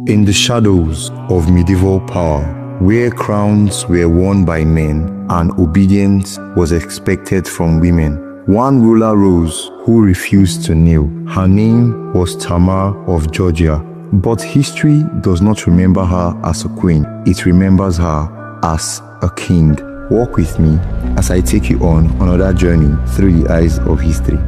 In the shadows of medieval power, where crowns were worn by men and obedience was expected from women, one ruler rose who refused to kneel. Her name was Tamar of Georgia. But history does not remember her as a queen. It remembers her as a king. Walk with me as I take you on another journey through the eyes of history.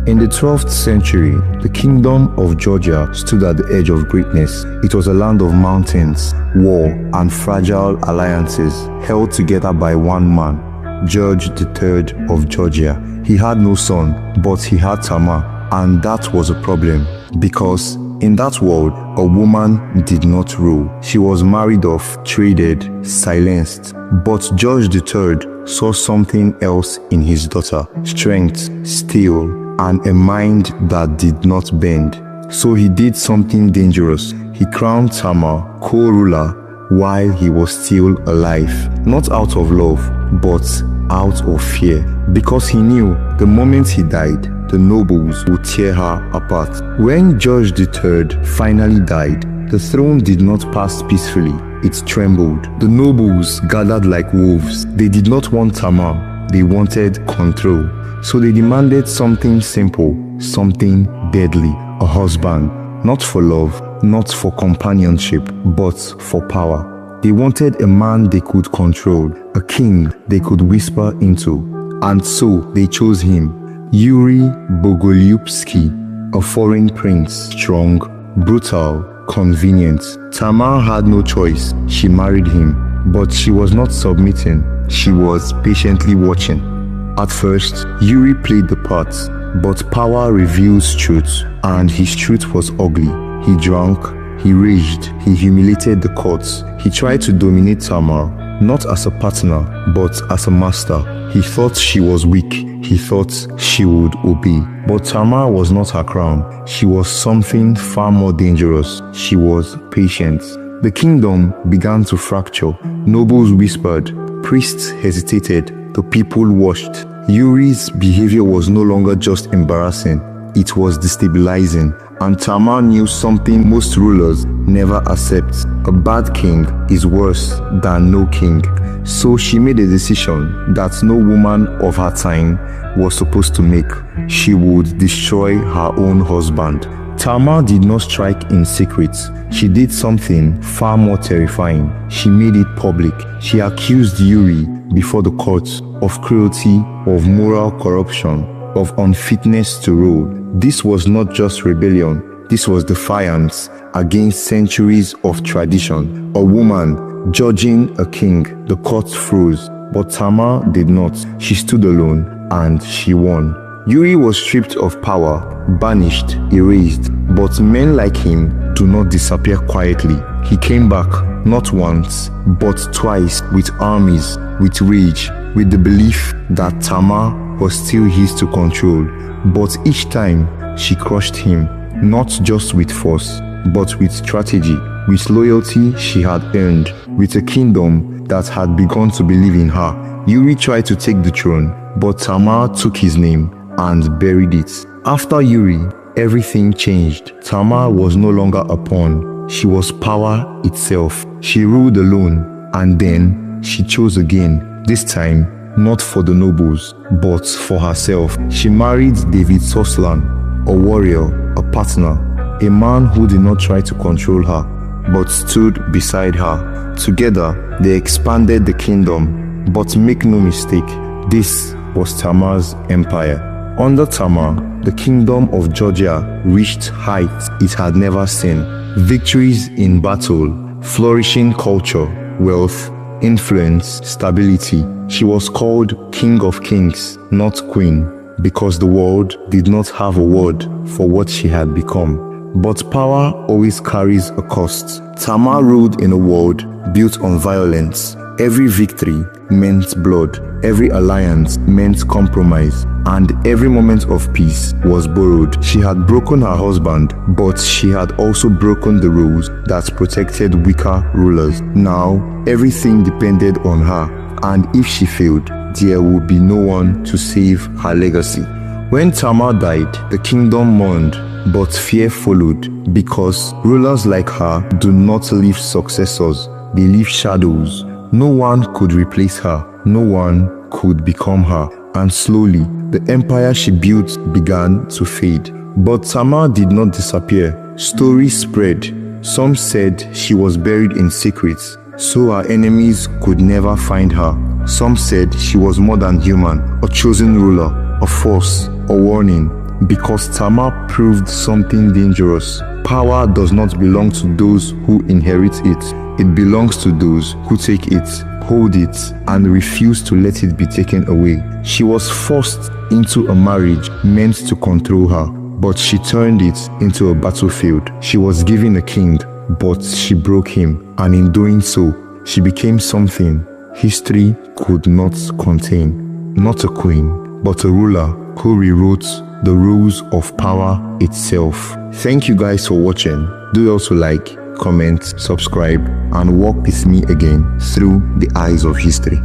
In the 12th century, the kingdom of Georgia stood at the edge of greatness. It was a land of mountains, war, and fragile alliances held together by one man, George III of Georgia. He had no son, but he had Tamar, and that was a problem because in that world, a woman did not rule. She was married off, traded, silenced. But George III saw something else in his daughter: strength, steel, and a mind that did not bend. So he did something dangerous. He crowned Tamar co-ruler while he was still alive, not out of love, but out of fear, because he knew the moment he died, the nobles would tear her apart. When George III finally died, the throne did not pass peacefully. It trembled. The nobles gathered like wolves. They did not want Tamar. They wanted control. So they demanded something simple, something deadly: a husband, not for love, not for companionship, but for power. They wanted a man they could control, a king they could whisper into. And so they chose him, Yuri Bogolyubsky, a foreign prince, strong, brutal, convenient. Tamar had no choice. She married him, but she was not submitting. She was patiently watching. At first, Yuri played the part, but power reveals truth, and his truth was ugly. He drank, he raged, he humiliated the courts. He tried to dominate Tamar, not as a partner, but as a master. He thought she was weak. He thought she would obey. But Tamar was not her crown. She was something far more dangerous. She was patient. The kingdom began to fracture. Nobles whispered. Priests hesitated. The people watched. Yuri's behavior was no longer just embarrassing. It was destabilizing. And Tamar knew something most rulers never accept: a bad king is worse than no king. So she made a decision that no woman of her time was supposed to make. She would destroy her own husband. Tamar did not strike in secret. She did something far more terrifying. She made it public. She accused Yuri before the courts of cruelty, of moral corruption, of unfitness to rule. This was not just rebellion. This was defiance against centuries of tradition. A woman judging a king. The court froze, but Tamar did not. She stood alone and she won. Yuri was stripped of power, banished, erased, but men like him do not disappear quietly. He came back, not once, but twice, with armies, with rage, with the belief that Tamar was still his to control. But each time, she crushed him, not just with force, but with strategy, with loyalty she had earned, with a kingdom that had begun to believe in her. Yuri tried to take the throne, but Tamar took his name and buried it. After Yuri, everything changed. Tamar was no longer a pawn. She was power itself. She ruled alone, and then she chose again. This time, not for the nobles, but for herself. She married David Soslan, a warrior, a partner, a man who did not try to control her, but stood beside her. Together, they expanded the kingdom. But make no mistake, this was Tamar's empire. Under Tamar, the kingdom of Georgia reached heights it had never seen. Victories in battle, flourishing culture, wealth, influence, stability. She was called King of Kings, not Queen, because the world did not have a word for what she had become. But power always carries a cost. Tamar ruled in a world built on violence. Every victory meant blood. Every alliance meant compromise. And every moment of peace was borrowed. She had broken her husband, but she had also broken the rules that protected weaker rulers. Now, everything depended on her. And if she failed, there would be no one to save her legacy. When Tamar died, the kingdom mourned. But fear followed, because rulers like her do not leave successors, they leave shadows. No one could replace her, no one could become her, and slowly the empire she built began to fade. But Tamar did not disappear. Stories spread. Some said she was buried in secrets, so our enemies could never find her. Some said she was more than human, a chosen ruler, a force, a warning. Because Tamar proved something dangerous. Power does not belong to those who inherit it. It belongs to those who take it, hold it, and refuse to let it be taken away. She was forced into a marriage meant to control her, but she turned it into a battlefield. She was given a king, but she broke him, and in doing so, she became something history could not contain. Not a queen, but a ruler who rewrote the rules of power itself. Thank you guys for watching. Do also like, comment, subscribe, and walk with me again through the eyes of history.